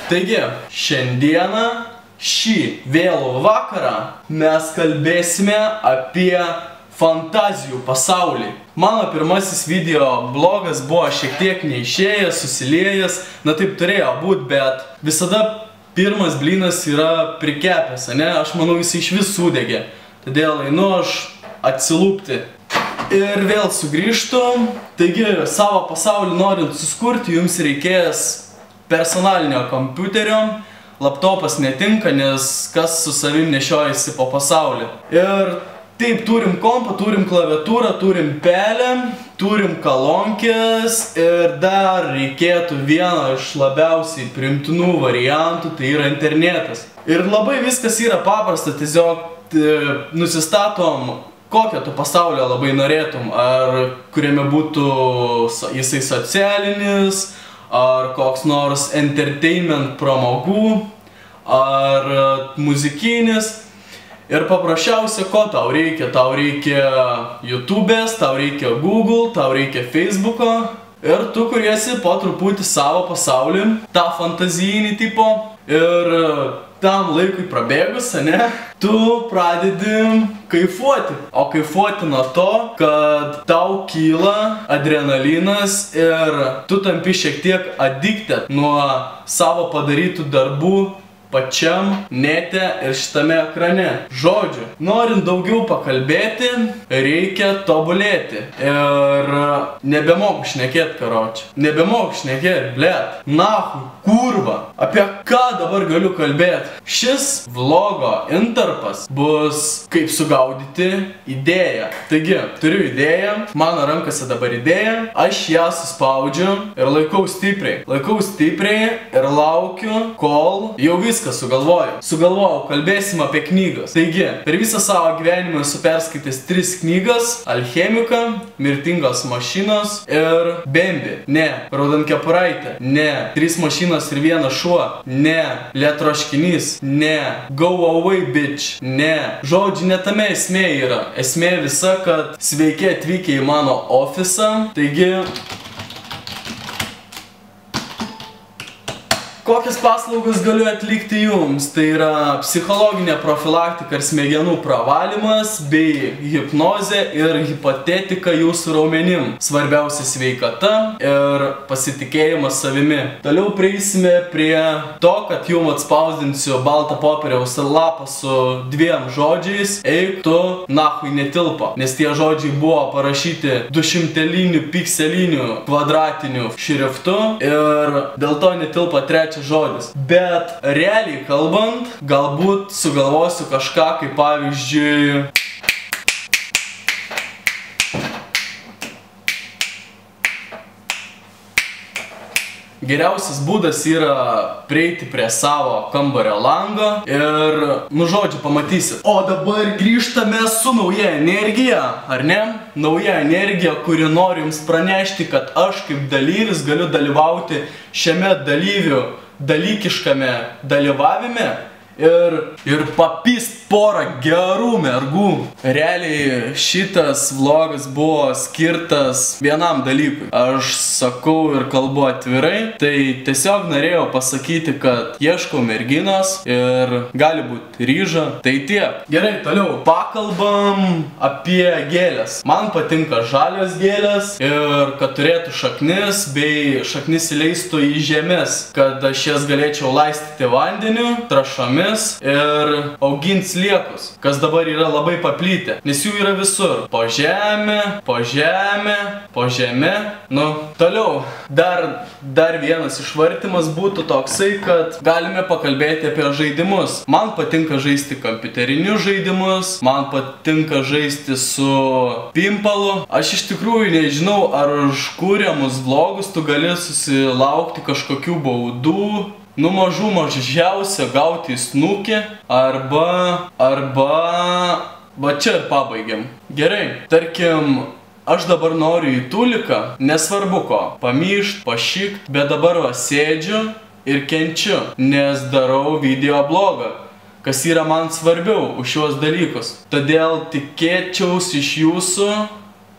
Taigi, šiandieną, šį vėlų vakarą, mes kalbėsime apie fantazijų pasaulį. Mano pirmasis video blogas buvo šiek tiek neišėjęs, susiliejęs, na taip turėjo būt, bet visada pirmas blynas yra prikepęs, ne? Aš manau, jis iš vis sudegė. Todėl einu aš atsilūpti. Ir vėl sugrįžtu. Taigi, savo pasaulį norint suskurti, jums reikės personalinio kompiuterio. Laptopas netinka, nes kas su savim nešiojasi po pasaulį. Ir taip, turim kompą, turim klaviatūrą, turim pelę, turim kolonkės ir dar reikėtų vieno iš labiausiai priimtinų variantų, tai yra internetas. Ir labai viskas yra paprasta, tiesiog nusistatom, kokią tu pasaulio labai norėtum, ar kuriame būtų jisai socialinis, ar koks nors entertainment pramogų, ar muzikinis. Ir paprasčiausia, ko tau reikia? Tau reikia YouTube'ės, tau reikia Google, tau reikia Facebook'o. Ir tu kuriesi po truputį savo pasaulį, tą fantazijinį tipo. Ir tam laikui prabėgus, ne, tu pradedi kaifuoti. O kaifuoti nuo to, kad tau kyla adrenalinas ir tu tampi šiek tiek addicted nuo savo padarytų darbų pačiam nete ir šitame ekrane. Žodžiu, norint daugiau pakalbėti, reikia tobulėti. Ir nebemoku šnekėt, karoči. Nebemoku šnekėt, blėt. Nahui, kurva. Apie ką dabar galiu kalbėti? Šis vlogo intarpas bus kaip sugaudyti idėją. Taigi, turiu idėją, mano rankose dabar idėja, aš ją suspaudžiu ir laikau stipriai. Laikau stipriai ir laukiu, kol jau viskas sugalvojau. Sugalvojau, kalbėsim apie knygas. Taigi, per visą savo gyvenimą esu perskaitęs 3 knygas: Alchemika, Mirtingos mašinos ir Bembi. Ne. Raudonkepuraitė. Ne. 3 mašinos ir 1 šuo. Ne. Lietroškinys. Ne. Go away, bitch. Ne. Žodžiu, ne tame esmė yra. Esmė visa, kad sveiki atvykę į mano ofisą. Taigi, kokias paslaugas galiu atlikti jums? Tai yra psichologinė profilaktika ir smegenų pravalymas, bei hipnozė ir hipotetika jūsų raumenim. Svarbiausia sveikata ir pasitikėjimas savimi. Toliau prieisime prie to, kad jums atspausdinsiu baltą popieriaus lapą su 2 žodžiais. Eik tu, nahui netilpo. Nes tie žodžiai buvo parašyti 200 pikselinių kvadratinių šriftu ir dėl to netilpo 3 žodis. Bet realiai kalbant, galbūt sugalvosiu kažką, kaip pavyzdžiui geriausias būdas yra prieiti prie savo kambario lango ir, žodžiu, pamatysit. O dabar grįžtame su nauja energija, ar ne? Nauja energija, kuri nori jums pranešti, kad aš kaip dalyvis galiu dalyvauti šiame dalykiškame dalyvavime ir papist porą gerų mergų. Realiai šitas vlogas buvo skirtas vienam dalykui. Aš sakau ir kalbu atvirai, tai tiesiog norėjau pasakyti, kad ieškau merginos ir gali būti ryža. Tai tiek. Gerai, toliau. Pakalbam apie gėlės. Man patinka žalios gėlės ir kad turėtų šaknis bei šaknis įleistų į žemės, kad aš jas galėčiau laistyti vandeniu, trašomis ir auginti sliekus, kas dabar yra labai paplytę, nes jų yra visur. Po žemę, po žemę, po žemę. Nu, toliau. Dar vienas išvartymas būtų toksai, kad galime pakalbėti apie žaidimus. Man patinka žaisti kompiuterinius žaidimus, man patinka žaisti su pimpalu. Aš iš tikrųjų nežinau, ar už kuriamus vlogus tu gali susilaukti kažkokių baudų. Nu, mažiausia gauti į snukį arba va čia ir pabaigiam. Gerai, tarkim, aš dabar noriu į tuliką, nesvarbu ko, pamyšt, pašikt, bet dabar va sėdžiu ir kenčiu, nes darau video blogą, kas yra man svarbiau už šios dalykus. Todėl tikėčiaus iš jūsų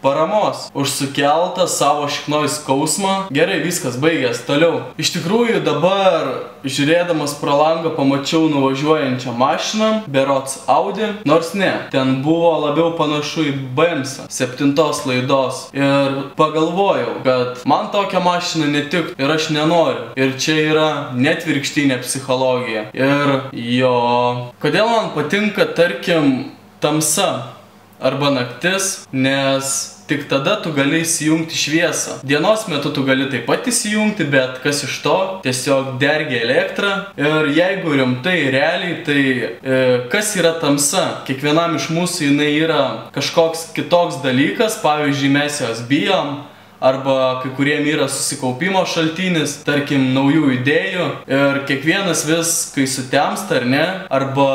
paramos už sukeltą savo šiknoj skausmą. Gerai, viskas baigės, toliau. Iš tikrųjų dabar, žiūrėdamas pro langą, pamačiau nuvažiuojančią mašiną, berods Audi, nors ne, ten buvo labiau panašu į BMW'ą 7 laidos. Ir pagalvojau, kad man tokią mašiną netiktų ir aš nenoriu. Ir čia yra netvirkštinė psichologija. Ir jo, kodėl man patinka, tarkim, tamsa arba naktis, nes tik tada tu gali įsijungti šviesą. Dienos metu tu gali taip pat įsijungti, bet kas iš to? Tiesiog dergia elektrą. Ir jeigu rimtai, realiai, tai kas yra tamsa? Kiekvienam iš mūsų jinai yra kažkoks kitoks dalykas, pavyzdžiui, mes jos bijom, arba kai kuriem yra susikaupimo šaltinis, tarkim, naujų idėjų. Ir kiekvienas vis, kai sutemsta ar ne, arba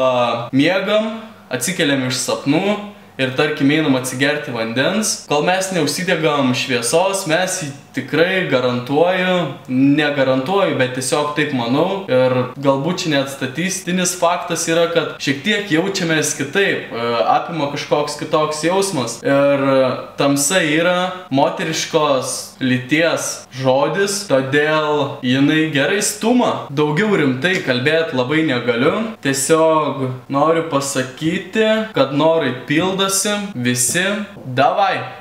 miegam, atsikeliam iš sapnų ir tarkim einam atsigerti vandens, kol mes neužsidegam šviesos, mes jį tikrai garantuoju, negarantuoju, bet tiesiog taip manau. Ir galbūt čia net statistinis faktas yra, kad šiek tiek jaučiamės kitaip, apima kažkoks kitoks jausmas. Ir tamsa yra moteriškos lyties žodis, todėl jinai gerai stuma. Daugiau rimtai kalbėti labai negaliu. Tiesiog noriu pasakyti, kad norai pildosi, visi davai.